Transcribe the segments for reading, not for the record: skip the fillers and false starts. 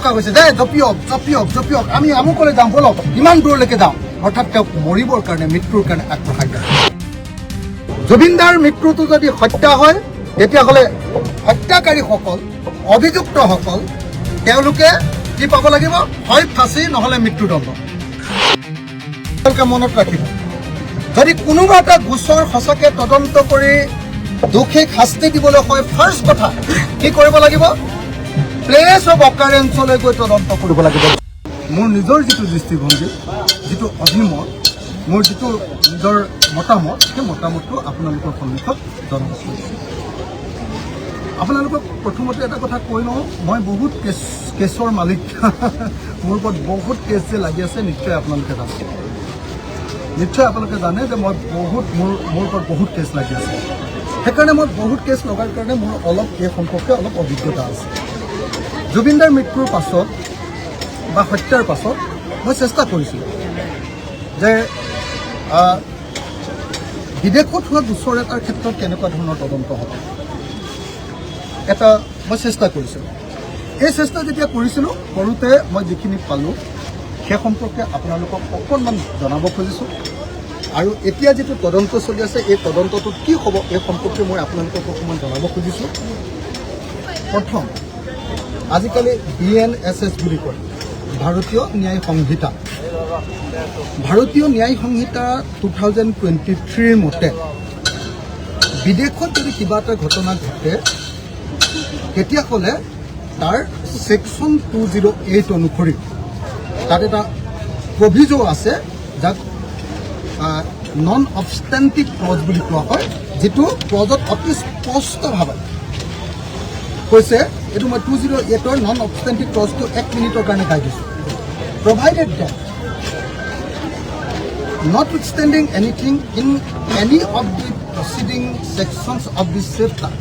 থকা হৈছে যে জপিয়ক আমি আমুকলৈ যাওঁ বলক ইমান দূৰলৈকে যাওঁ অৰ্থাৎ তেওঁক মৰিবৰ কাৰণে মৃত্যুৰ কাৰণে আগবঢ়াই যায় জুবিনদাৰ মৃত্যুটো যদি হত্যা হয় তেতিয়াহ'লে হত্যাকাৰীসকল অভিযুক্তসকল তেওঁলোকে কি পাব লাগিব হয় ফাঁচি নহ'লে মৃত্যুদণ্ড মনত ৰাখিব যদি কোনোবা এটা গোচৰ সঁচাকৈ তদন্ত কৰি দোষীক শাস্তি দিবলৈ হয় ফাৰ্ষ্ট কথা কি কৰিব লাগিব প্লেচ অফ অকাৰেঞ্চলৈ গৈ তদন্ত কৰিব লাগিব মোৰ নিজৰ যিটো দৃষ্টিভংগী যিটো অভিমত মোৰ যিটো নিজৰ মতামত সেই মতামতটো আপোনালোকৰ সন্মুখত জনাব আপোনালোকক প্ৰথমতে এটা কথা কৈ লওঁ মই বহুত কেছৰ মালিক মোৰ ওপৰত বহুত কেছ যে লাগি আছে নিশ্চয় আপোনালোকে জানে যে মই মোৰ ওপৰত বহুত কেছ লাগি আছে সেইকাৰণে মই বহুত কেছ লগাৰ কাৰণে মোৰ অলপ এই সম্পৰ্কে অলপ অভিজ্ঞতা আছে জুবিনদাৰ মৃত্যুৰ পাছত বা হত্যাৰ পাছত মই চেষ্টা কৰিছিলোঁ যে বিদেশত হোৱা গোচৰ এটাৰ ক্ষেত্ৰত কেনেকুৱা ধৰণৰ তদন্ত হ'ব এটা মই চেষ্টা কৰিছিলোঁ এই চেষ্টা যেতিয়া কৰিছিলোঁ কৰোঁতে মই যিখিনি পালোঁ সেই সম্পৰ্কে আপোনালোকক অকণমান জনাব খুজিছোঁ আৰু এতিয়া যিটো তদন্ত চলি আছে এই তদন্তটোত কি হ'ব এই সম্পৰ্কে মই আপোনালোকক অকণমান জনাব খুজিছোঁ প্ৰথম আজিকালি BNSS বুলি কয় ভাৰতীয় ন্যায় সংহিতা 2023 মতে বিদেশত যদি কিবা এটা ঘটনা ঘটে তেতিয়াহ'লে তাৰ ছেকশ্যন 208 অনুসৰি তাত এটা প্ৰভিজন আছে যাক নন অবষ্টেণ্টিভ ক্লজ বুলি কোৱা হয় যিটো ক্লজত অতি স্পষ্টভাৱে কৈছে এইটো মই 208ৰ নন অবষ্টেণ্টিভ ক্লজটো 1 মিনিটৰ কাৰণে গাই দিছোঁ provided that notwithstanding anything in any of the preceding sections of this chapter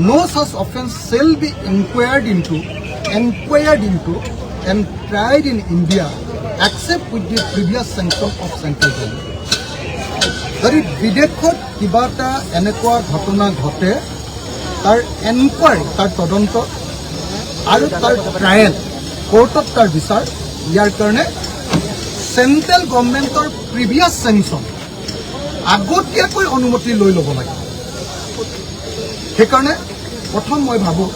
no such offence shall be inquired into and tried in India except with the previous sanction of central government. যদি বিদেশত কিবা এটা এনেকুৱা ঘটনা ঘটে তাৰ enquiry তাৰ তদন্ত আৰু তাৰ ট্ৰায়েল কোৰ্টত তাৰ বিচাৰ ইয়াৰ কাৰণে চেণ্ট্ৰেল গভৰ্ণমেণ্টৰ প্ৰিভিয়াছ চেংচন আগতীয়াকৈ অনুমতি লৈ ল'ব লাগে সেইকাৰণে প্ৰথম মই ভাবোঁ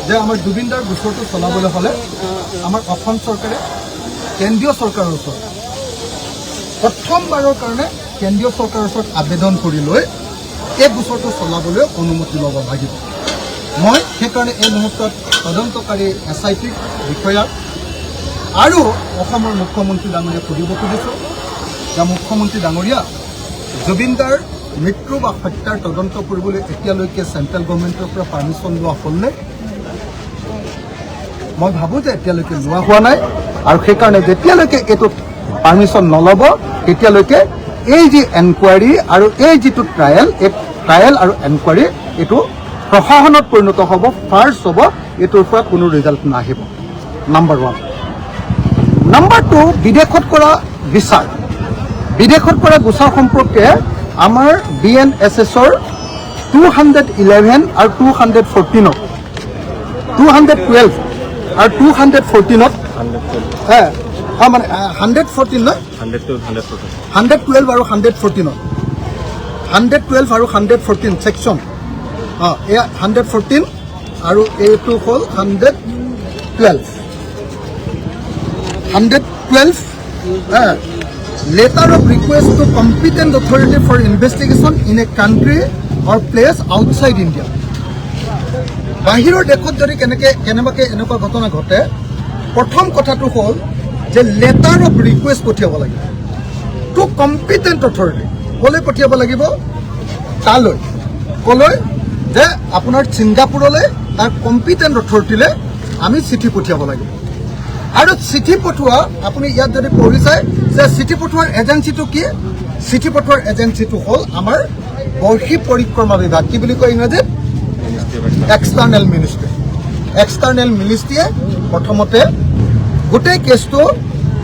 যে আমাৰ জুবিনদাৰ গোচৰটো চলাবলৈ হ'লে আমাৰ অসম চৰকাৰে কেন্দ্ৰীয় চৰকাৰৰ ওচৰত প্ৰথমবাৰৰ কাৰণে কেন্দ্ৰীয় চৰকাৰৰ ওচৰত আবেদন কৰি লৈ এই গোচৰটো চলাবলৈ অনুমতি ল'ব লাগিব মই সেইকাৰণে এই মুহূৰ্তত তদন্তকাৰী SIT বিষয়াক আৰু অসমৰ মুখ্যমন্ত্ৰী ডাঙৰীয়াক সুধিব খুজিছোঁ যে মুখ্যমন্ত্ৰী ডাঙৰীয়া জুবিনদাৰ মৃত্যু বা হত্যাৰ তদন্ত কৰিবলৈ এতিয়ালৈকে চেণ্ট্ৰেল গভৰ্ণমেণ্টৰ পৰা পাৰ্মিশ্যন লোৱা হ'লনে মই ভাবোঁ যে এতিয়ালৈকে লোৱা হোৱা নাই আৰু সেইকাৰণে যেতিয়ালৈকে এইটো পাৰ্মিশ্যন নল'ব তেতিয়ালৈকে এই যি এনকুৱাৰী আৰু এই যিটো ট্ৰায়েল আৰু এনকুৱাৰী এইটো প্ৰশাসনত পৰিণত হ'ব ফাৰ্ষ্ট হ'ব এইটোৰ পৰা কোনো ৰিজাল্ট নাহিব নাম্বাৰ 1 নাম্বাৰ 2 বিদেশত কৰা বিচাৰ বিদেশত কৰা গোচৰ সম্পৰ্কে আমাৰ BNSSৰ 211 আৰু 214 212 আৰু 214 মানে 114 নহয় 112 আৰু 114 112 আৰু 114 ছেকশ্যন এয়া 114 আৰু এইটো হ'ল 112 letter of request to competent authority for investigation in a country or place outside India বাহিৰৰ দেশত যদি কেনেবাকৈ এনেকুৱা ঘটনা ঘটে প্ৰথম কথাটো হ'ল যে লেটাৰ অফ ৰিকুৱেষ্ট পঠিয়াব লাগিব টু কম্পিটেণ্ট অথৰিটি ক'লৈ পঠিয়াব লাগিব তালৈ ক'লৈ যে আপোনাৰ ছিংগাপুৰলৈ তাৰ কম্পিটেণ্ট অথৰিটিলৈ আমি চিঠি পঠিয়াব লাগিব আৰু চিঠি পঠোৱা আপুনি ইয়াত যদি পঢ়ি চায় যে চিঠি পঠোৱাৰ এজেঞ্চিটো কি চিঠি পঠোৱাৰ এজেঞ্চিটো হ'ল আমাৰ বৰ্ষী পৰিক্ৰমা বিভাগ কি বুলি কয় ইংৰাজীত এক্সটাৰ্নেল মিনিষ্ট্ৰীয়ে প্ৰথমতে গোটেই কেছটো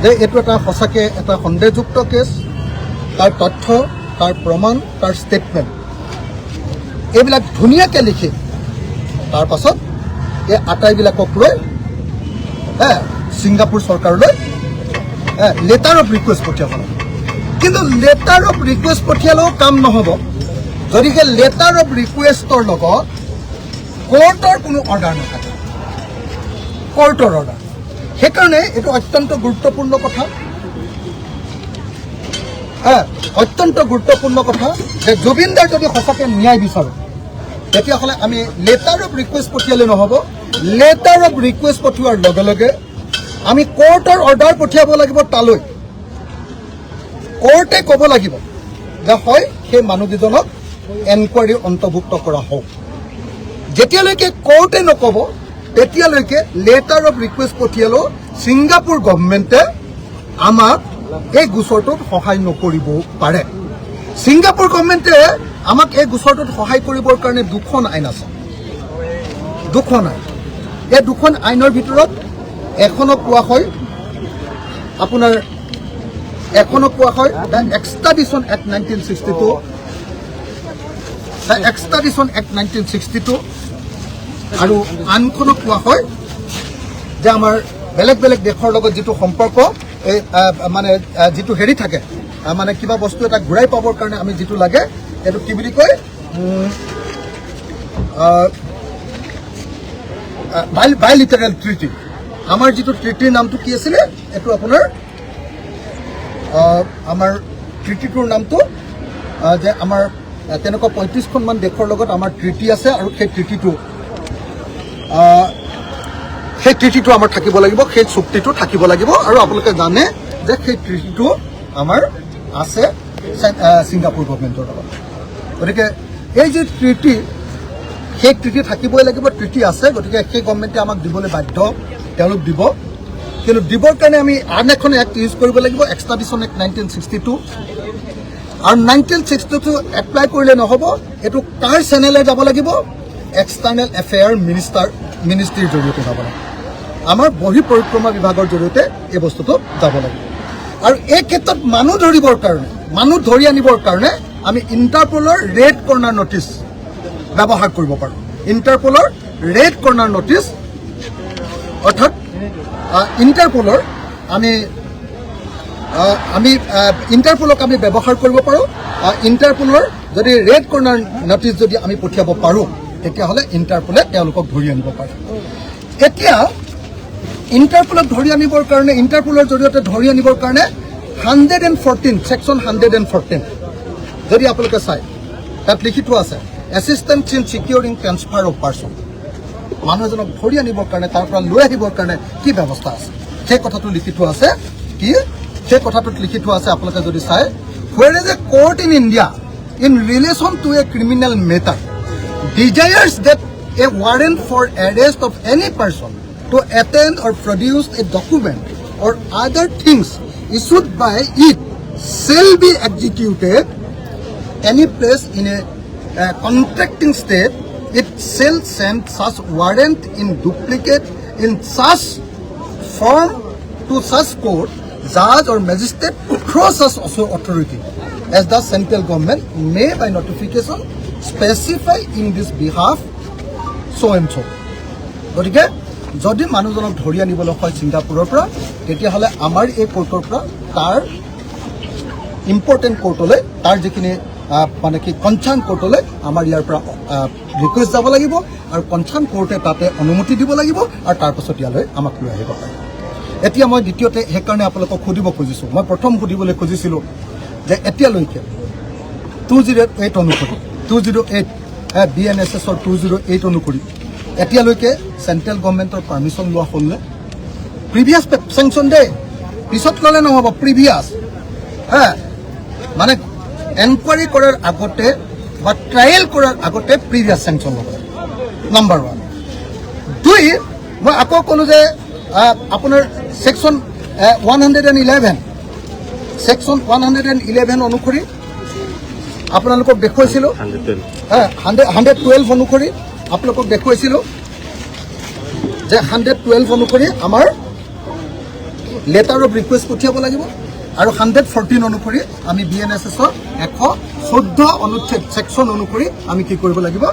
যে এইটো এটা সঁচাকৈ এটা সন্দেহযুক্ত কেছ তাৰ তথ্য তাৰ প্ৰমাণ তাৰ ষ্টেটমেণ্ট এইবিলাক ধুনীয়াকৈ লিখি তাৰ পাছত এই আটাইবিলাকক লৈ ছিংগাপুৰ চৰকাৰলৈ লেটাৰ অফ ৰিকুৱেষ্ট পঠিয়াব লাগে কিন্তু লেটাৰ অফ ৰিকুৱেষ্ট পঠিয়ালেও কাম নহ'ব যদিহে লেটাৰ অফ ৰিকুৱেষ্টৰ লগত কোৰ্টৰ কোনো অৰ্ডাৰ নাথাকে কোৰ্টৰ অৰ্ডাৰ সেইকাৰণে এইটো অত্যন্ত গুৰুত্বপূৰ্ণ কথা অত্যন্ত গুৰুত্বপূৰ্ণ কথা যে জুবিনদাৰ যদি সঁচাকৈ ন্যায় বিচাৰোঁ তেতিয়াহ'লে আমি লেটাৰ অফ ৰিকুৱেষ্ট পঠিয়ালে নহ'ব লেটাৰ অফ ৰিকুৱেষ্ট পঠিওৱাৰ লগে লগে আমি কোৰ্টৰ অৰ্ডাৰ পঠিয়াব লাগিব তালৈ কোৰ্টে ক'ব লাগিব যে হয় সেই মানুহকেইজনক এনকুৱাৰী অন্তৰ্ভুক্ত কৰা হওক যেতিয়ালৈকে কোৰ্টে নক'ব তেতিয়ালৈকে লেটাৰ অফ ৰিকুৱেষ্ট পঠিয়ালেও ছিংগাপুৰ গভৰ্ণমেণ্টে আমাক এই গোচৰটোত সহায় নকৰিব পাৰে ছিংগাপুৰ গভৰ্ণমেণ্টে আমাক এই গোচৰটোত সহায় কৰিবৰ কাৰণে দুখন আইন আছে দুখন আইন এই দুখন আইনৰ ভিতৰত এখনক কোৱা হয় আপোনাৰ এখনক কোৱা হয় দ্য এক্সট্ৰাডিশ্যন এক্ট 1962 দ্য এক্সট্ৰাডিশ্যন এক্ট 1962 আৰু আনখনক কোৱা হয় যে আমাৰ বেলেগ বেলেগ দেশৰ লগত যিটো সম্পৰ্ক এই মানে যিটো হেৰি থাকে মানে কিবা বস্তু এটা ঘূৰাই পাবৰ কাৰণে আমি যিটো লাগে এইটো কি বুলি কয় বাইলিটাৰেল ট্ৰিটি আমাৰ যিটো ট্ৰিটিৰ নামটো কি আছিলে এইটো আপোনাৰ আমাৰ ট্ৰিটিটোৰ নামটো যে আমাৰ তেনেকুৱা 35খনমান দেশৰ লগত আমাৰ ট্ৰিটি আছে আৰু সেই ট্ৰিটিটো আমাৰ থাকিব লাগিব সেই চুক্তিটো থাকিব লাগিব আৰু আপোনালোকে জানে যে সেই ট্ৰিটিটো আমাৰ আছে ছিংগাপুৰ গভৰ্ণমেণ্টৰ লগত গতিকে এই যে ট্ৰিটি সেই ট্ৰিটি থাকিবই লাগিব ট্ৰিটি আছে গতিকে সেই গভৰ্ণমেণ্টে আমাক দিবলৈ বাধ্য তেওঁলোক দিব কিন্তু দিবৰ কাৰণে আমি আন এখন এক্ট ইউজ কৰিব লাগিব এক্সট্ৰাডিশ্যন এক্ট 1962 আৰু 1962 এপ্লাই কৰিলে নহ'ব এইটো কাৰ চেনেলে যাব লাগিব এক্সটাৰ্নেল এফেয়াৰ মিনিষ্ট্ৰীৰ জৰিয়তে যাব লাগিব আমাৰ বহি পৰিক্ৰমা বিভাগৰ জৰিয়তে এই বস্তুটো যাব লাগিব আৰু এই ক্ষেত্ৰত মানুহ ধৰি আনিবৰ কাৰণে আমি ইণ্টাৰপলৰ ৰেড কৰ্ণাৰ নটিচ ব্যৱহাৰ কৰিব পাৰোঁ ইণ্টাৰপলৰ ৰেড কৰ্ণাৰ নটিচ অৰ্থাৎ ইণ্টাৰপলৰ ইণ্টাৰপলক আমি ব্যৱহাৰ কৰিব পাৰোঁ ইণ্টাৰপলৰ যদি ৰেড কৰ্ণাৰ নটিচ যদি আমি পঠিয়াব পাৰোঁ তেতিয়াহ'লে ইণ্টাৰপলে তেওঁলোকক ধৰি আনিব পাৰে এতিয়া ইণ্টাৰপলক ধৰি আনিবৰ কাৰণে ইণ্টাৰপলৰ জৰিয়তে ধৰি আনিবৰ কাৰণে 114 ছেকশ্যন 114 যদি আপোনালোকে চাই তাত লিখি থোৱা আছে assistance in securing transfer of person মানুহ এজনক ধৰি আনিবৰ কাৰণে তাৰ পৰা লৈ আহিবৰ কাৰণে কি ব্যৱস্থা আছে সেই কথাটো লিখি থোৱা আছে কি সেই কথাটোত লিখি থোৱা আছে আপোনালোকে যদি চাই where is a court in India in relation to a criminal matter desires that a warrant for arrest of any person to attend or produce a document or other things issued by it shall be executed any place in a contracting state it shall send such warrant in duplicate in such form to such court judge or magistrate through such authority as the central government may by notification specify in this behalf so and so গতিকে যদি মানুহজনক ধৰি আনিবলৈ হয় ছিংগাপুৰৰ পৰা তেতিয়াহ'লে আমাৰ এই কোৰ্টৰ পৰা তাৰ ইম্পৰ্টেণ্ট কোৰ্টলৈ তাৰ যিখিনি মানে কি কনচাৰ্ণ কোৰ্টলৈ আমাৰ ইয়াৰ পৰা ৰিকুৱেষ্ট যাব লাগিব আৰু কনচাৰ্ণ কোৰ্টে তাতে অনুমতি দিব লাগিব আৰু তাৰপাছত ইয়ালৈ আমাক লৈ আহিব পাৰে এতিয়া মই দ্বিতীয়তে সেইকাৰণে আপোনালোকক সুধিব খুজিছোঁ মই প্ৰথম সুধিবলৈ খুজিছিলোঁ যে এতিয়ালৈকে 208 অনুসৰি 208 BNSSৰ 208 অনুসৰি এতিয়ালৈকে চেণ্ট্ৰেল গভৰ্ণমেণ্টৰ পাৰ্মিশ্যন লোৱা হ'লনে প্ৰিভিয়াছ চেংচন দে পিছত ল'লে নহ'ব প্ৰিভিয়াছ মানে এনকুৱাৰী কৰাৰ আগতে বা ট্ৰায়েল কৰাৰ আগতে প্ৰিভিয়াছ চেংচন ল'ব নম্বৰ 1 2 মই আকৌ ক'লোঁ যে আপোনাৰ ছেকশ্যন 111 অনুসৰি আপোনালোকক দেখুৱাইছিলোঁ 112 অনুসৰি আপোনালোকক দেখুৱাইছিলোঁ যে 112 অনুসৰি আমাৰ লেটাৰ অফ ৰিকুৱেষ্ট পঠিয়াব লাগিব আৰু 114 অনুসৰি আমি BNSSৰ 114 অনুচ্ছেদ ছেকশ্যন অনুসৰি আমি কি কৰিব লাগিব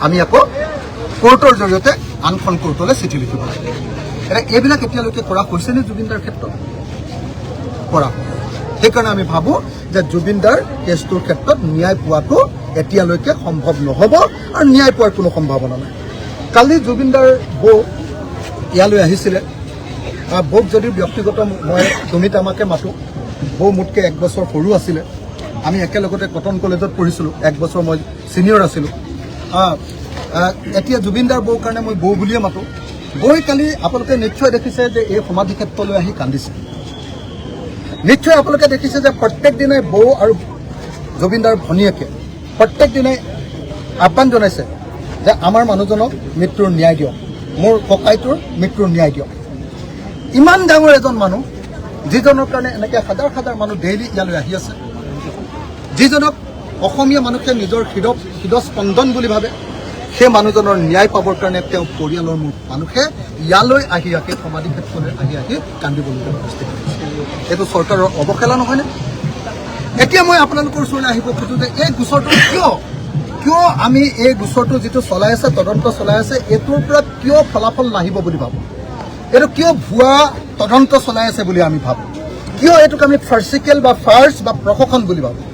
আমি আকৌ কোৰ্টৰ জৰিয়তে আনখন কোৰ্টলৈ চিঠি লিখিব লাগিব এইবিলাক এতিয়ালৈকে কৰা হৈছেনে জুবিনদাৰ ক্ষেত্ৰত? কৰা হয়। সেইকাৰণে আমি ভাবোঁ যে জুবিনদাৰ কেছটোৰ ক্ষেত্ৰত ন্যায় পোৱাটো এতিয়ালৈকে সম্ভৱ নহ'ব আৰু ন্যায় পোৱাৰ কোনো সম্ভাৱনা নাই। কালি জুবিনদাৰ বৌ ইয়ালৈ আহিছিলে। বৌক যদি ব্যক্তিগত মই তুমি তামাকে মাতোঁ, বৌ মোতকৈ 1 বছৰ সৰু আছিলে। আমি একেলগতে কটন কলেজত পঢ়িছিলোঁ, 1 বছৰ মই ছিনিয়ৰ আছিলোঁ। এতিয়া জুবিনদাৰ বৌৰ কাৰণে মই বৌ বুলিয়ে মাতোঁ। বৌই কালি আপোনালোকে নিশ্চয় দেখিছে যে এই সমাধি ক্ষেত্ৰলৈ আহি কান্দিছে। নিশ্চয় আপোনালোকে দেখিছে যে প্ৰত্যেক দিনাই বৌ আৰু জুবিনদাৰ ভনীয়েকে প্ৰত্যেক দিনাই আহ্বান জনাইছে যে আমাৰ মানুহজনক মৃত্যুৰ ন্যায় দিয়ক, মোৰ ককাইটোৰ মৃত্যুৰ ন্যায় দিয়ক। ইমান ডাঙৰ এজন মানুহ, যিজনৰ কাৰণে এনেকৈ হাজাৰ হাজাৰ মানুহ ডেইলি ইয়ালৈ আহি আছে, যিজনক অসমীয়া মানুহে নিজৰ হৃদস্পন্দন বুলি ভাবে, সেই মানুহজনৰ ন্যায় পাবৰ কাৰণে তেওঁ পৰিয়ালৰ মানুহে ইয়ালৈ আহি সমাধি ক্ষেত্ৰলৈ আহি কান্দিবলগীয়া পৰিস্থিতি হৈছে। এইটো চৰকাৰৰ অৱহেলা নহয়নে? এতিয়া মই আপোনালোকৰ ওচৰলৈ আহিব খোজোঁ যে এই গোচৰটো কিয় আমি এই গোচৰটো যিটো চলাই আছে, তদন্ত চলাই আছে, এইটোৰ পৰা কিয় ফলাফল নাহিব বুলি ভাবোঁ? এইটো কিয় ভুৱা তদন্ত চলাই আছে বুলি আমি ভাবোঁ? কিয় এইটোক আমি ফাৰ্চিকেল বা ফাৰ্চ বা প্ৰশাসন বুলি ভাবোঁ?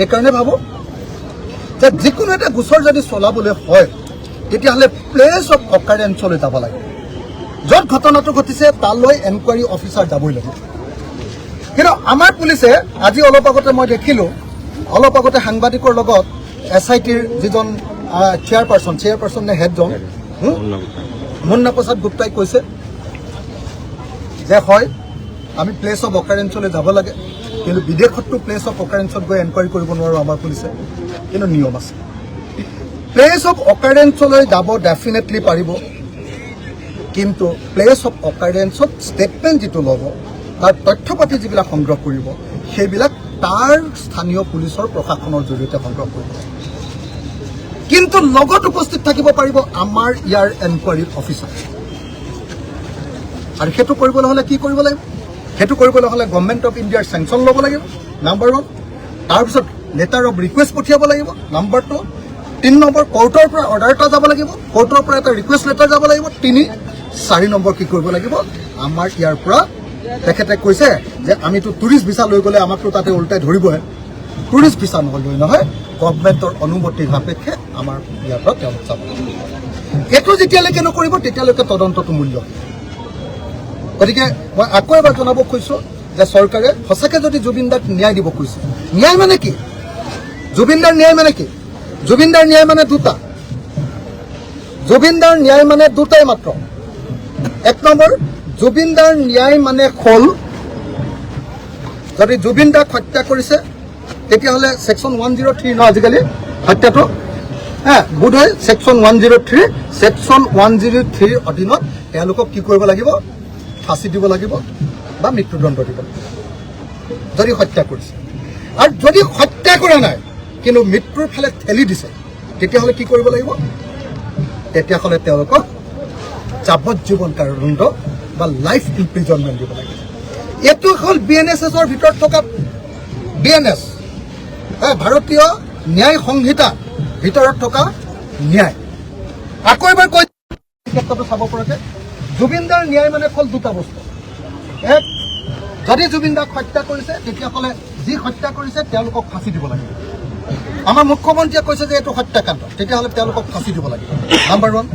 এইকাৰণে ভাবোঁ যে যিকোনো এটা গোচৰ যদি চলাবলৈ হয় তেতিয়াহ'লে প্লেচ অফ অকাৰেঞ্চলৈ যাব লাগে। য'ত ঘটনাটো ঘটিছে তালৈ এনকুৱাৰী অফিচাৰ যাবই লাগে। কিন্তু আমাৰ পুলিচে আজি অলপ আগতে মই দেখিলোঁ, অলপ আগতে সাংবাদিকৰ লগত SITৰ যিজন চেয়াৰপাৰ্চন নে হেডজন মুন্না প্ৰসাদ গুপ্তাই কৈছে যে হয় আমি প্লেচ অফ অকাৰেঞ্চলৈ যাব লাগে, কিন্তু বিদেশতো প্লেচ অফ অকাৰেঞ্চত গৈ এনকুৱাৰী কৰিব নোৱাৰোঁ আমাৰ পুলিচে, কিন্তু নিয়ম আছে। প্লেচ অফ অকাৰেঞ্চলৈ যাব ডেফিনেটলি পাৰিব, কিন্তু প্লেচ অফ অকাৰেঞ্চত ষ্টেটমেণ্ট যিটো ল'ব, তাৰ তথ্য পাতি যিবিলাক সংগ্ৰহ কৰিব, সেইবিলাক তাৰ স্থানীয় পুলিচৰ প্ৰশাসনৰ জৰিয়তে সংগ্ৰহ কৰিব। কিন্তু লগত উপস্থিত থাকিব পাৰিব আমাৰ ইয়াৰ এনকুৱাৰী অফিচাৰ। আৰু সেইটো কৰিবলৈ হ'লে কি কৰিব লাগিব? সেইটো কৰিবলৈ হ'লে গভৰ্ণমেণ্ট অফ ইণ্ডিয়াৰ চেংচন ল'ব লাগিব, নাম্বাৰ 1। তাৰপিছত লেটাৰ অফ ৰিকুৱেষ্ট পঠিয়াব লাগিব, নাম্বাৰ 2। 3 নম্বৰ কোৰ্টৰ পৰা অৰ্ডাৰ এটা যাব লাগিব, কোৰ্টৰ পৰা এটা ৰিকুৱেষ্ট লেটাৰ যাব লাগিব। 4 নম্বৰ কি কৰিব লাগিব? আমাৰ ইয়াৰ পৰা তেখেতে কৈছে যে আমিতো টুৰিষ্ট ভিছা লৈ গ'লে আমাকতো তাতে উল্টাই ধৰিবহে। টুৰিষ্ট ভিছা নহ'লে নহয়, গভৰ্ণমেণ্টৰ অনুমতিৰ সাপেক্ষে আমাৰ ইয়াৰ পৰা তেওঁলোক যাব লাগিব। এইটো যেতিয়ালৈকে নকৰিব তেতিয়ালৈকে তদন্তটো মূল্য। গতিকে মই আকৌ এবাৰ জনাব খুজিছোঁ যে চৰকাৰে সঁচাকৈ যদি জুবিনদাক ন্যায় দিব খুজিছে, ন্যায় মানে কি? জুবিনদাৰ ন্যায় মানে কি? জুবিনদাৰ ন্যায় মানে দুটা। জুবিনদাৰ ন্যায় মানে দুটাই মাত্ৰ। 1 নম্বৰ, জুবিনদাৰ ন্যায় মানে হ'ল যদি জুবিনদাক হত্যা কৰিছে তেতিয়াহ'লে ছেকশ্যন 103 ন আজিকালি হত্যাটো, বোধহয় ছেকশ্যন 103, ছেকশ্যন 103 অধীনত তেওঁলোকক কি কৰিব লাগিব? ফাঁচি দিব লাগিব বা মৃত্যুদণ্ড দিব লাগিব যদি হত্যা কৰিছে। আৰু যদি হত্যা কৰা নাই কিন্তু মৃত্যুৰ ফালে ঠেলি দিছে তেতিয়াহ'লে কি কৰিব লাগিব? তেতিয়াহ'লে তেওঁলোকক যাৱজ্জীৱন কাৰাদণ্ড বা লাইফ ইমপ্ৰিজনমেণ্ট দিব লাগিব। এইটো হ'ল BNSSৰ ভিতৰত থকা BNS, ভাৰতীয় ন্যায় সংহিতাৰ ভিতৰত থকা ন্যায়। আকৌ এবাৰ কৈ ক্ষেত্ৰটো চাব পৰাকৈ জুবিনদাৰ ন্যায় মানে হ'ল দুটা বস্তু। 1, যদি জুবিনদাক হত্যা কৰিছে তেতিয়াহ'লে যি হত্যা কৰিছে তেওঁলোকক ফাঁচি দিব লাগিব। আমাৰ মুখ্যমন্ত্ৰীয়ে কৈছে যে এইটো হত্যাকাণ্ড, তেতিয়াহ'লে তেওঁলোকক ফাঁচি দিব লাগিব, নাম্বাৰ 1।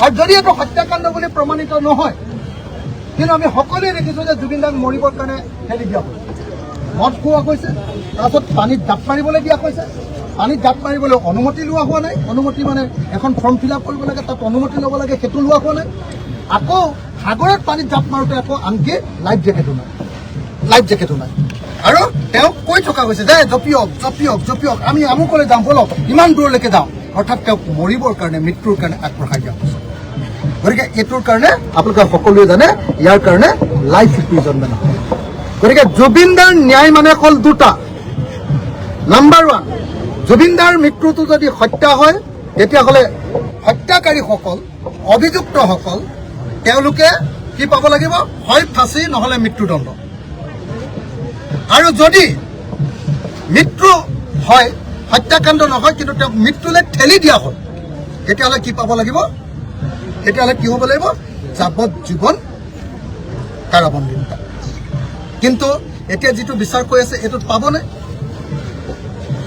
আৰু যদি এইটো হত্যাকাণ্ড বুলি প্ৰমাণিত নহয়, কিন্তু আমি সকলোৱে দেখিছোঁ যে জুবিনদাক মৰিবৰ কাৰণে ঠেলি দিয়া হৈছে, মদ খুওৱা হৈছে, তাৰপাছত পানীত জাপ মাৰিবলৈ দিয়া হৈছে। পানীত জাপ মাৰিবলৈ অনুমতি লোৱা হোৱা নাই। অনুমতি মানে এখন ফৰ্ম ফিল আপ কৰিব লাগে, তাত অনুমতি ল'ব লাগে, সেইটো লোৱা হোৱা নাই। আকৌ সাগৰত পানীত জাপ মাৰোঁতে আকৌ আনকি লাইফ জেকেটো নাই। আৰু তেওঁক কৈ থকা হৈছে যে জপিয়ক, আমি আমুকলৈ যাম, বলক ইমান দূৰলৈকে যাওঁ। অৰ্থাৎ তেওঁক মৰিবৰ কাৰণে, মৃত্যুৰ কাৰণে আগবঢ়াই দিয়া হৈছে। গতিকে এইটোৰ কাৰণে আপোনালোকে সকলোৱে জানে ইয়াৰ কাৰণে লাইফ ইমপ্ৰিজনমেণ্ট হয়। গতিকে জুবিনদাৰ ন্যায় মানে হ'ল দুটা। নাম্বাৰ 1, জুবিনদাৰ মৃত্যুটো যদি হত্যা হয় তেতিয়াহ'লে হত্যাকাৰীসকল, অভিযুক্তসকল তেওঁলোকে কি পাব লাগিব? হয় ফাঁচি, নহ'লে মৃত্যুদণ্ড। আৰু যদি মৃত্যু হয়, হত্যাকাণ্ড নহয় কিন্তু তেওঁক মৃত্যুলৈ ঠেলি দিয়া হ'ল, তেতিয়াহ'লে কি পাব লাগিব? তেতিয়াহ'লে কি হ'ব লাগিব? যাৱজ্জীৱন কাৰাবন্দী। কিন্তু এতিয়া যিটো বিচাৰ কৰি আছে এইটোত পাবনে?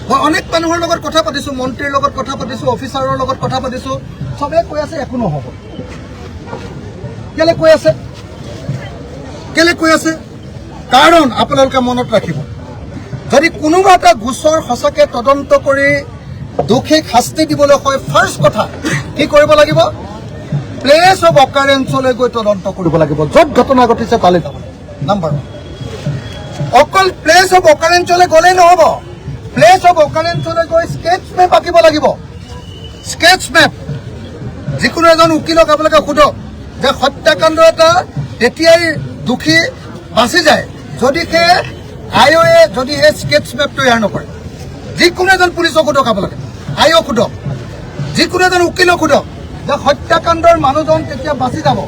মই অনেক মানুহৰ লগত কথা পাতিছোঁ, মন্ত্ৰীৰ লগত কথা পাতিছোঁ, অফিচাৰৰ লগত কথা পাতিছোঁ, চবেই কৈ আছে একো নহ'ব। কেলে কৈ আছে? কেলে কৈ আছে? কাৰণ আপোনালোকে মনত ৰাখিব, যদি কোনোবা এটা গোচৰ সঁচাকৈ তদন্ত কৰি দোষীক শাস্তি দিবলৈ হয়, ফাৰ্ষ্ট কথা কি কৰিব লাগিব? প্লেচ অফ অকাৰেঞ্চলৈ গৈ তদন্ত কৰিব লাগিব, য'ত ঘটনা ঘটিছে তালৈ যাব। নাম্বাৰ 1, অকল প্লেচ অফ অকাৰেঞ্চলৈ গ'লেই নহ'ব, প্লেচ অফ অকাৰেঞ্চলৈ গৈ স্কেচ মেপ আঁকিব লাগিব। স্কেচ মেপ যিকোনো এজন উকিলক আপোনালোকে সোধক যে হত্যাকাণ্ডৰ এটা তেতিয়াই দোষী বাচি যায় যদি সেই আইঅ'য়ে যদি সেই স্কেচ মেপ তৈয়াৰ নকৰে। যিকোনো এজন পুলিচক সোধক, আপোনালোকে আইঅ'ক সোধক, যিকোনো এজন উকিলক সোধক যে হত্যাকাণ্ডৰ মানুহজন তেতিয়া বাচি যাব।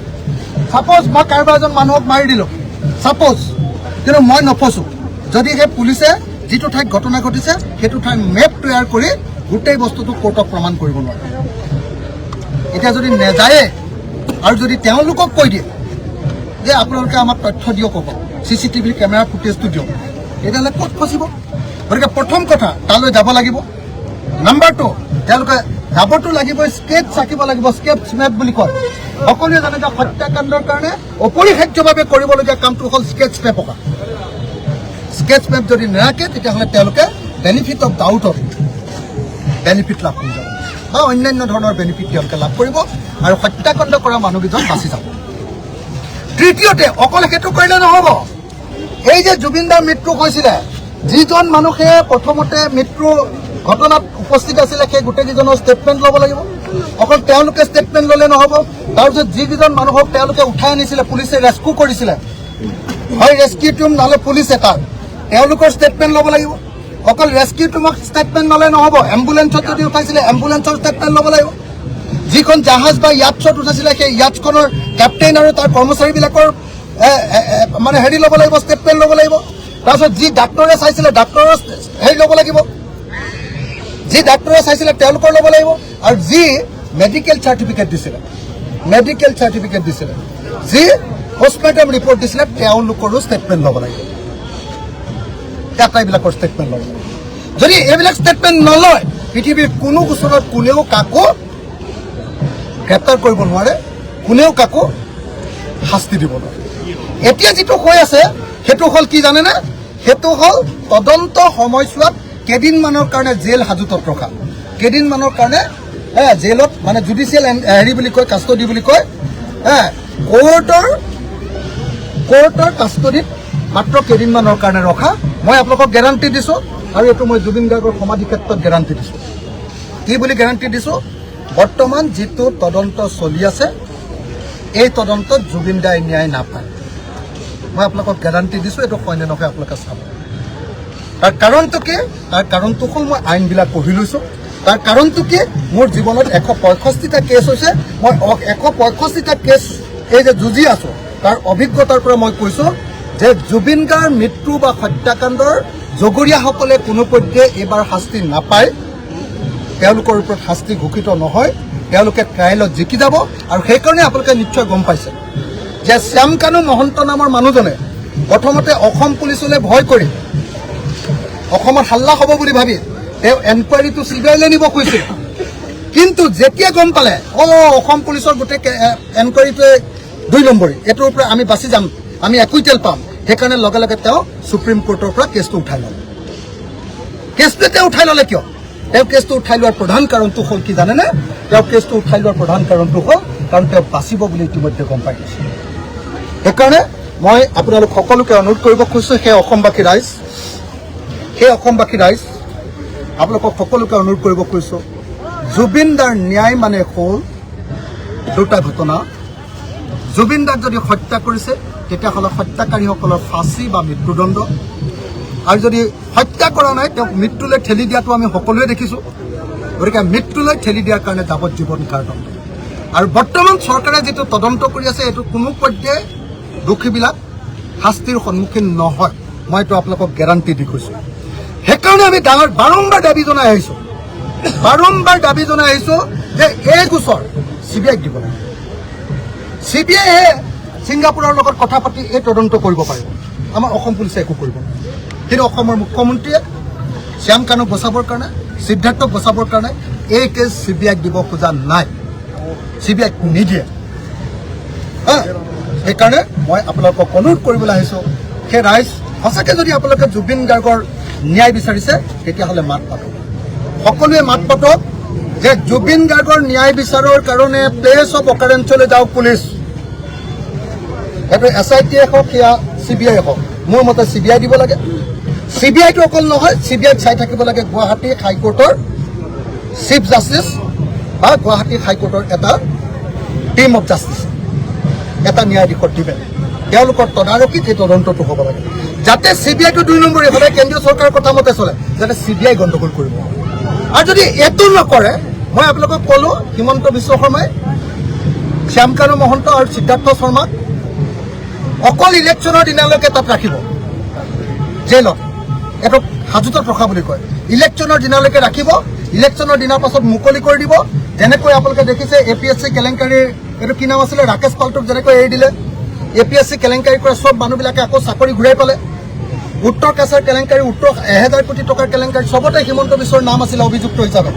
ছাপ'জ মই কাৰোবাৰ এজন মানুহক মাৰি দিলোঁ, ছাপ'জ, কিন্তু মই নফচোঁ যদি সেই পুলিচে যিটো ঠাইত ঘটনা ঘটিছে সেইটো ঠাইত মেপ তৈয়াৰ কৰি গোটেই বস্তুটো কোৰ্টক প্ৰমাণ কৰিব নোৱাৰে। এতিয়া যদি নেযায়ে আৰু যদি তেওঁলোকক কৈ দিয়ে যে আপোনালোকে আমাক তথ্য দিয়ক, ক'ব CCTV কেমেৰা ফুটেজটো দিয়ক, তেতিয়াহ'লে ক'ত ফচিব? গতিকে প্ৰথম কথা তালৈ যাব লাগিব। নাম্বাৰ 2, তেওঁলোকে যাবতো লাগিবই, স্কেচ আঁকিব লাগিব, স্কেচ মেপ বুলি কয়। সকলোৱে জানে যে হত্যাকাণ্ডৰ কাৰণে অপৰিহাৰ্যভাৱে কৰিবলগীয়া কামটো হ'ল স্কেচ মেপ অঁকা। স্কেচ মেপ যদি নাৰাখে তেতিয়াহ'লে তেওঁলোকে বেনিফিট অফ ডাউটত বেনিফিট লাভ কৰি যাব বা অন্যান্য ধৰণৰ বেনিফিট তেওঁলোকে লাভ কৰিব আৰু হত্যাকাণ্ড কৰা মানুহকেইজন বাচি যাব। তৃতীয়তে, অকল সেইটো কৰিলে নহ'ব। এই যে জুবিন দাৰ মৃত্যু হৈছিলে, যিজন মানুহে প্ৰথমতে মৃত্যু ঘটনাত উপস্থিত আছিলে সেই গোটেইকেইজনৰ ষ্টেটমেণ্ট ল'ব লাগিব। অকল তেওঁলোকে ষ্টেটমেণ্ট ল'লে নহ'ব, তাৰপিছত যিকেইজন মানুহক তেওঁলোকে উঠাই আনিছিলে, পুলিচে ৰেস্কিউ কৰিছিলে, হয় ৰেস্কিউ টিম নহ'লে পুলিচ এটা, তেওঁলোকৰ ষ্টেটমেণ্ট ল'ব লাগিব। অকল ৰেস্কিউ টিমক ষ্টেটমেণ্ট ল'লে নহ'ব, এম্বুলেঞ্চত যদি উঠাইছিলে এম্বুলেঞ্চৰ ষ্টেটমেণ্ট ল'ব লাগিব। যিখন জাহাজ বা য়াটছত উঠাইছিলে সেই য়াটখনৰ কেপ্টেইন আৰু তাৰ কৰ্মচাৰীবিলাকৰ মানে হেৰি ল'ব লাগিব, ষ্টেটমেণ্ট ল'ব লাগিব। তাৰপিছত যি ডাক্তৰে চাইছিলে ডাক্তৰৰ হেৰি ল'ব লাগিব, যি ডাক্তৰে চাইছিলে তেওঁলোকৰ ল'ব লাগিব, আৰু যি মেডিকেল চাৰ্টিফিকেট দিছিলে, যি পষ্টমৰ্টেম ৰিপৰ্ট দিছিলে তেওঁলোকৰো ষ্টেটমেণ্ট ল'ব লাগিব। এইবিলাকৰ ষ্টেটমেণ্ট ল'ব লাগিব। যদি এইবিলাক ষ্টেটমেণ্ট নলয়, পৃথিৱীৰ কোনো গোচৰত কোনেও কাকো গ্ৰেপ্তাৰ কৰিব নোৱাৰে, কোনেও কাকো শাস্তি দিব নোৱাৰে। এতিয়া যিটো হৈ আছে সেইটো হ'ল কি জানেনে? সেইটো হ'ল তদন্ত সময়ছোৱাত কেইদিনমানৰ কাৰণে জেল হাজতত ৰখা, কেইদিনমানৰ কাৰণে জেলত মানে জুডিচিয়েল হেৰি বুলি কয়, কাষ্টডি বুলি কয়, কোৰ্টৰ কাষ্টডিত মাত্ৰ কেইদিনমানৰ কাৰণে ৰখা। মই আপোনালোকক গেৰাণ্টি দিছোঁ, আৰু এইটো মই জুবিন গাৰ্গৰ সমাধি ক্ষেত্ৰত গেৰাণ্টি দিছোঁ। কি বুলি গেৰাণ্টি দিছোঁ? বৰ্তমান যিটো তদন্ত চলি আছে এই তদন্তত জুবিন দাই ন্যায় নাপায়। মই আপোনালোকক গেৰাণ্টি দিছোঁ, এইটো হয় নে নহয় আপোনালোকে চাব। তাৰ কাৰণটো কি? তাৰ কাৰণটো হ'ল মই আইনবিলাক পঢ়ি লৈছোঁ। তাৰ কাৰণটো কি? মোৰ জীৱনত 165টা কেছ হৈছে, মই 165টা কেছ এই যে যুঁজি আছোঁ তাৰ অভিজ্ঞতাৰ পৰা মই কৈছোঁ যে জুবিন গাৰ্গৰ মৃত্যু বা হত্যাকাণ্ডৰ জগৰীয়াসকলে কোনোপধ্যে এইবাৰ শাস্তি নাপায়, তেওঁলোকৰ ওপৰত শাস্তি ঘোষিত নহয়, তেওঁলোকে ট্ৰায়েলত জিকি যাব। আৰু সেইকাৰণে আপোনালোকে নিশ্চয় গম পাইছে যে শ্যামকানু মহন্ত নামৰ মানুহজনে প্ৰথমতে অসম পুলিচলৈ ভয় কৰি অসমত হাল্লা হ'ব বুলি ভাবি তেওঁ এনকুৱাৰীটো CBIলৈ নিব খুজিছিল। কিন্তু যেতিয়া গম পালে অসম পুলিচৰ গোটেই এনকুৱাৰীটোৱে 2 নম্বৰী, এইটোৰ পৰা আমি বাচি যাম, আমি একুইটেল পাম, সেইকাৰণে লগে লগে তেওঁ সুপ্ৰিম কোৰ্টৰ পৰা কেছটো উঠাই ল'লে। কেছটো তেওঁ উঠাই ল'লে কিয়? তেওঁ কেছটো উঠাই লোৱাৰ প্ৰধান কাৰণটো হ'ল কি জানেনে? তেওঁ কেছটো উঠাই লোৱাৰ প্ৰধান কাৰণটো হ'ল কাৰণ তেওঁ বাচিব বুলি ইতিমধ্যে গম পাই গৈছে। সেইকাৰণে মই আপোনালোক সকলোকে অনুৰোধ কৰিব খুজিছোঁ, সেই অসমবাসী ৰাইজ আপোনালোকক সকলোকে অনুৰোধ কৰিব খুজিছোঁ, জুবিন দাৰ ন্যায় মানে হ'ল 2টা ঘটনা। জুবিন দাক যদি হত্যা কৰিছে তেতিয়াহ'লে হত্যাকাৰীসকলৰ ফাঁচী বা মৃত্যুদণ্ড, আৰু যদি হত্যা কৰা নাই তেওঁক মৃত্যুলৈ ঠেলি দিয়াটো আমি সকলোৱে দেখিছোঁ। গতিকে মৃত্যুলৈ ঠেলি দিয়াৰ কাৰণে যাৱজ্জীৱন কাৰাদণ্ড। আৰু বৰ্তমান চৰকাৰে যিটো তদন্ত কৰি আছে এইটো কোনো পধ্যে দোষীবিলাক শাস্তিৰ সন্মুখীন নহয়, মই এইটো আপোনালোকক গেৰাণ্টি দি কৈছোঁ। সেইকাৰণে আমি বাৰম্বাৰ দাবী জনাই আহিছোঁ যে এই গোচৰ CBIক দিব লাগে। CBIয়ে ছিংগাপুৰৰ লগত কথা পাতি এই তদন্ত কৰিব পাৰিব। আমাৰ অসম পুলিচে একো কৰিব নোৱাৰে। কিন্তু অসমৰ মুখ্যমন্ত্ৰীয়ে শ্যাম কানুক বচাবৰ কাৰণে, সিদ্ধাৰ্থক বচাবৰ কাৰণে এই কেছ CBIক দিব খোজা নাই, CBIক নিদিয়ে। সেইকাৰণে মই আপোনালোকক অনুৰোধ কৰিবলৈ আহিছোঁ, সেই ৰাইজ সঁচাকৈ যদি আপোনালোকে জুবিন গাৰ্গৰ ন্যায় বিচাৰিছে তেতিয়াহ'লে মাত পাতক, সকলোৱে মাত পাতক যে জুবিন গাৰ্গৰ ন্যায় বিচাৰৰ কাৰণে প্লেচ অফ অকাৰেঞ্চলৈ যাওক পুলিচ। সেইটো SIT হওক সেয়া CBI হওক, মোৰ মতে CBI দিব লাগে। CBIটো অকল নহয়, CBIক চাই থাকিব লাগে গুৱাহাটী হাইকোৰ্টৰ চিফ জাষ্টিচ বা গুৱাহাটী হাইকোৰ্টৰ এটা টিম অফ জাষ্টিচ, এটা ন্যায়াধীশৰ টিমে, তেওঁলোকৰ তদাৰকীত এই তদন্তটো হ'ব লাগে, যাতে CBIটো 2 নম্বৰী সদায় কেন্দ্ৰীয় চৰকাৰৰ কথা মতে চলে, যাতে CBI গণ্ডগোল কৰিব। আৰু যদি এইটো নকৰে, মই আপোনালোকক ক'লো হিমন্ত বিশ্ব শৰ্মাই শ্যাম কানু মহন্ত আৰু সিদ্ধাৰ্থ শৰ্মাক অকল ইলেকশ্যনৰ দিনালৈকে তাত ৰাখিব জেলত, এইটো হাজোতত ৰখা বুলি কয়। ইলেকশ্যনৰ দিনালৈকে ৰাখিব, ইলেকশ্যনৰ দিনাৰ পাছত মুকলি কৰি দিব। যেনেকৈ আপোনালোকে দেখিছে APSC কেলেংকাৰীৰ এইটো কি নাম আছিলে, ৰাকেশ পালটোক যেনেকৈ এৰি দিলে, APSC কেলেংকাৰী কৰা চব মানুহবিলাকে আকৌ চাকৰি ঘূৰাই পালে। উত্তৰ কাছাৰ কেলেংকাৰী, 1000 কোটি টকাৰ কেলেংকাৰী, চবতে হিমন্ত বিশ্বৰ নাম আছিলে অভিযুক্ত হিচাপে।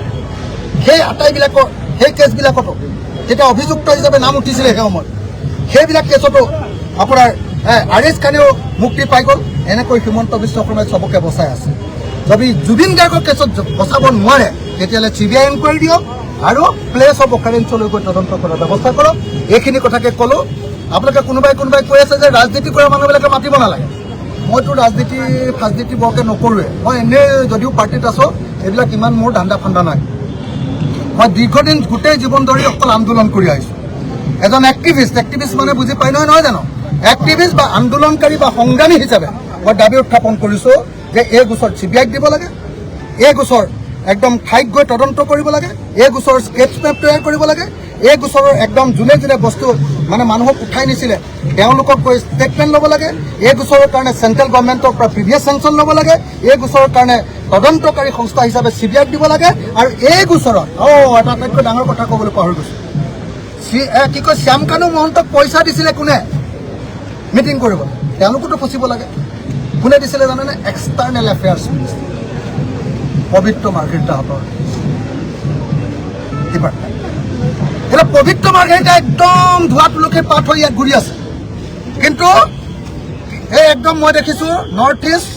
সেই আটাইবিলাকৰ সেই কেছবিলাকতো যেতিয়া অভিযুক্ত হিচাপে নাম উঠিছিলে সেই সময়ত, সেইবিলাক কেছতো আপোনাৰ আৰেজ খানেও মুক্তি পাই গ'ল। এনেকৈ হিমন্ত বিশ্ব শৰ্মাই চবকে বচাই আছে। যদি জুবিন গাৰ্গৰ কেছত বচাব নোৱাৰে তেতিয়াহ'লে CBI এনকুৱাৰী দিয়ক আৰু প্লেচ অফ অকাৰেঞ্চলৈ গৈ তদন্ত কৰাৰ ব্যৱস্থা কৰক। এইখিনি কথাকে ক'লো। আপোনালোকে কোনোবাই কৈ আছে যে ৰাজনীতি কৰা মানুহবিলাকে মাতিব নালাগে। মইতো ৰাজনীতি ফাজনীতি বৰকৈ নকৰোৱে। মই এনেই যদিও পাৰ্টিত আছোঁ, এইবিলাক ইমান মোৰ ধান্দা ফান্দা নাই। মই দীৰ্ঘদিন গোটেই জীৱন ধৰি অকল আন্দোলন কৰি আহিছোঁ। এজন এক্টিভিষ্ট মানে বুজি পাই নহয় জানো, এক্টিভিষ্ট বা আন্দোলনকাৰী বা সংগ্ৰামী হিচাপে মই দাবী উত্থাপন কৰিছোঁ যে এই গোচৰ CBIক দিব লাগে, এই গোচৰ একদম ঠাইত গৈ তদন্ত কৰিব লাগে, এই গোচৰৰ স্কেচ মেপ তৈয়াৰ কৰিব লাগে, এই গোচৰৰ একদম যোনে যোনে বস্তু মানে মানুহক উঠাই নিছিলে তেওঁলোকক গৈ ষ্টেটমেণ্ট ল'ব লাগে, এই গোচৰৰ কাৰণে চেণ্ট্ৰেল গভৰ্ণমেণ্টৰ পৰা প্ৰিভিয়াছ চেংচন ল'ব লাগে, এই গোচৰৰ কাৰণে তদন্তকাৰী সংস্থা হিচাপে CBIক দিব লাগে। আৰু এই গোচৰত এটা আটাইতকৈ ডাঙৰ কথা ক'বলৈ পাহৰি গৈছোঁ, কি কয় শ্যাম কানু মহন্তক পইচা দিছিলে কোনে মিটিং কৰিব, তেওঁলোকোতো ফচিব লাগে। কোনে দিছিলে জানেনে? এক্সটাৰ্নেল এফেয়াৰ্ছ মিনিষ্টাৰ পবিত্ৰ মাৰ্ঘেৰিটাহঁতৰ ডিপাৰ্টমেণ্ট। এতিয়া পবিত্ৰ মাৰ্ঘেৰিটা একদম ধোৱা তুলসীৰ পাত হৈ ইয়াত ঘূৰি আছে, কিন্তু এই একদম মই দেখিছোঁ নৰ্থ ইষ্ট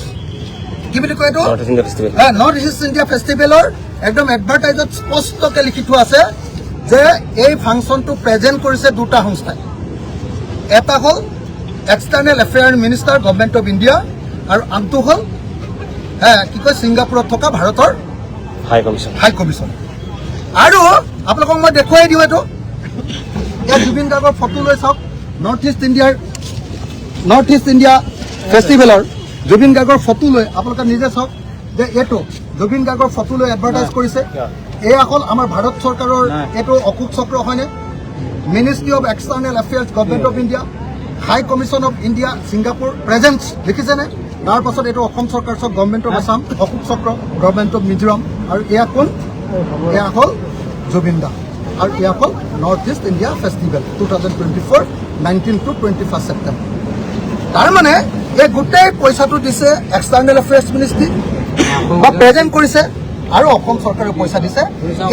কি বুলি কয় এইটো নৰ্থ ইষ্ট ইণ্ডিয়া ফেষ্টিভেলৰ একদম এডভাৰটাইজত স্পষ্টকৈ লিখি থোৱা আছে যে এই ফাংচনটো প্ৰেজেণ্ট কৰিছে দুটা সংস্থাই, এটা হ'ল external affair minister government of India আৰু আনটো হ'ল কি কয় ছিংগাপুৰত থকা ভাৰতৰ হাই কমিশ্যন। আৰু আপোনালোকক মই দেখুৱাই দিওঁ, এইটো ইয়াত জুবিন গাৰ্গৰ ফটো লৈ চাওক, নৰ্থ ইষ্ট ইণ্ডিয়া ফেষ্টিভেলৰ জুবিন গাৰ্গৰ ফটো লৈ আপোনালোকে নিজে চাওক যে এইটো জুবিন গাৰ্গৰ ফটো লৈ এডভাৰটাইজ কৰিছে। এয়া হ'ল আমাৰ ভাৰত চৰকাৰৰ এইটো অশোক চক্ৰ হয়নে, ministry of external affairs government of India, high commission of India Singapore presence লিখিছেনে? তাৰ পাছত এইটো অসম চৰকাৰ চব গভৰ্ণমেণ্ট অফ আছাম, অশোক চক্ৰ গভৰ্ণমেণ্ট অফ মিজোৰাম, আৰু এয়া কোন? এয়া হ'ল জুবিন দা, আৰু এয়া হ'ল north east India festival 2024 19 to 21 September. তাৰমানে এই গোটেই পইচাটো দিছে এক্সটাৰ্নেল এফেয়াৰ্ছ মিনিষ্ট্ৰী বা প্ৰেজেণ্ট কৰিছে, আৰু অসম চৰকাৰে পইচা দিছে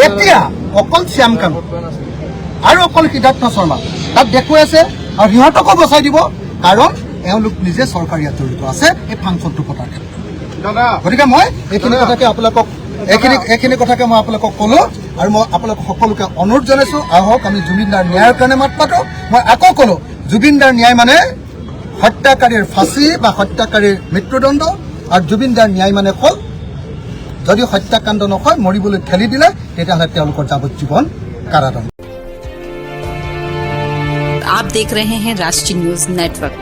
এতিয়া অকল শ্যাম কানু আৰু অকল সিদ্ধাৰ্থ শৰ্মা তাত দেখুৱাই আছে, আৰু সিহঁতকো বচাই দিব কাৰণ এওঁলোক নিজে চৰকাৰী জড়িত আছে এই ফাংচনটো পতাৰ ক্ষেত্ৰত। গতিকে মই এইখিনি কথাকে মই আপোনালোকক ক'লো, আৰু মই আপোনালোক সকলোকে অনুৰোধ জনাইছোঁ, আহক আমি জুবিন দাৰ ন্যায়ৰ কাৰণে মাত পাতোঁ। মই আকৌ ক'লো, জুবিন দাৰ ন্যায় মানে হত্যাকাৰীৰ ফাঁচি বা হত্যাকাৰীৰ মৃত্যুদণ্ড, আৰু জুবিন দাৰ ন্যায় মানে হ'ল যদি হত্যাকাণ্ড নহয় মৰিবলৈ ঠেলি দিলে তেতিয়াহ'লে তেওঁলোকৰ যাৱজ্জীৱন কাৰাদণ্ড। आप देख रहे हैं राष्ट्रीय न्यूज नेटवर्क।